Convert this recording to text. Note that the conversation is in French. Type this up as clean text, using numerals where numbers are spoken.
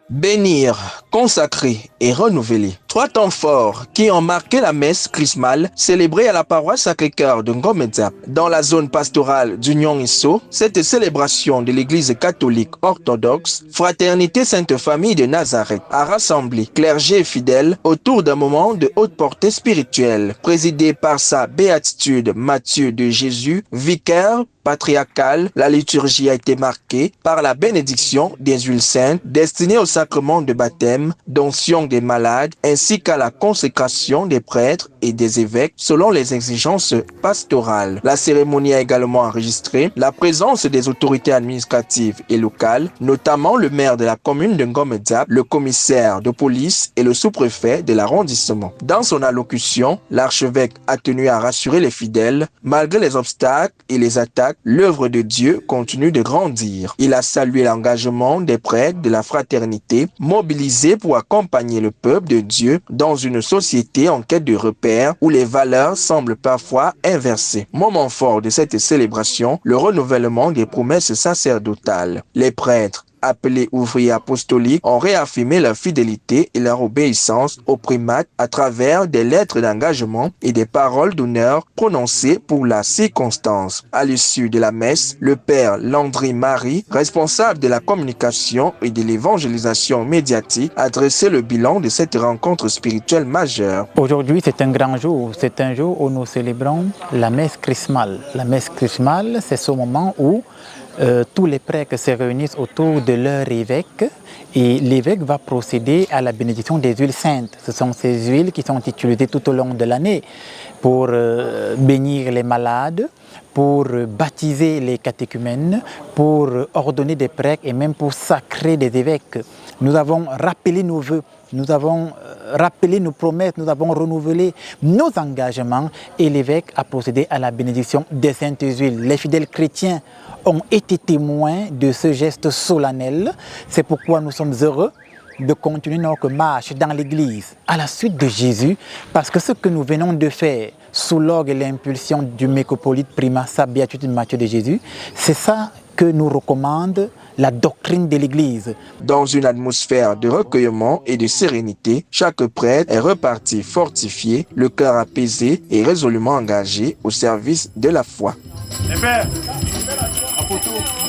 Bénir, consacrer et renouveler. Trois temps forts qui ont marqué la messe chrismale célébrée à la paroisse Sacré-Cœur de Ngomedzap. Dans la zone pastorale d'Union Isso, cette célébration de l'Église catholique orthodoxe, Fraternité Sainte Famille de Nazareth, a rassemblé clergé et fidèles autour d'un moment de haute portée spirituelle, présidé par sa béatitude Matthieu de Jésus, vicaire patriarcal. La liturgie a été marquée par la bénédiction des huiles saintes destinées au sacrement de baptême, d'onction des malades, ainsi qu'à la consécration des prêtres et des évêques selon les exigences pastorales. La cérémonie a également enregistré la présence des autorités administratives et locales, notamment le maire de la commune de Ngomedzap, le commissaire de police et le sous-préfet de l'arrondissement. Dans son allocution, l'archevêque a tenu à rassurer les fidèles. Malgré les obstacles et les attaques, l'œuvre de Dieu continue de grandir. Il a salué l'engagement des prêtres de la fraternité, mobilisés pour accompagner le peuple de Dieu dans une société en quête de repères où les valeurs semblent parfois inversées. Moment fort de cette célébration, le renouvellement des promesses sacerdotales. Les prêtres, appelés ouvriers apostoliques, ont réaffirmé leur fidélité et leur obéissance au primat à travers des lettres d'engagement et des paroles d'honneur prononcées pour la circonstance. À l'issue de la messe, le père Landry Marie, responsable de la communication et de l'évangélisation médiatique, a dressé le bilan de cette rencontre spirituelle majeure. Aujourd'hui, c'est un grand jour. C'est un jour où nous célébrons la messe chrismale. La messe chrismale, c'est ce moment où tous les prêtres se réunissent autour de leur évêque et l'évêque va procéder à la bénédiction des huiles saintes. Ce sont ces huiles qui sont utilisées tout au long de l'année pour bénir les malades, pour baptiser les catéchumènes, pour ordonner des prêtres et même pour sacrer des évêques. Nous avons rappelé nos vœux, nous avons rappelé nos promesses, nous avons renouvelé nos engagements et l'évêque a procédé à la bénédiction des saintes huiles. Les fidèles chrétiens ont été témoins de ce geste solennel. C'est pourquoi nous sommes heureux de continuer notre marche dans l'Église à la suite de Jésus, parce que ce que nous venons de faire sous l'orgue et l'impulsion du métropolite primat sa béatitude Matthieu de Jésus, c'est ça que nous recommande la doctrine de l'Église. Dans une atmosphère de recueillement et de sérénité, chaque prêtre est reparti fortifié, le cœur apaisé et résolument engagé au service de la foi. Les pères, à photo.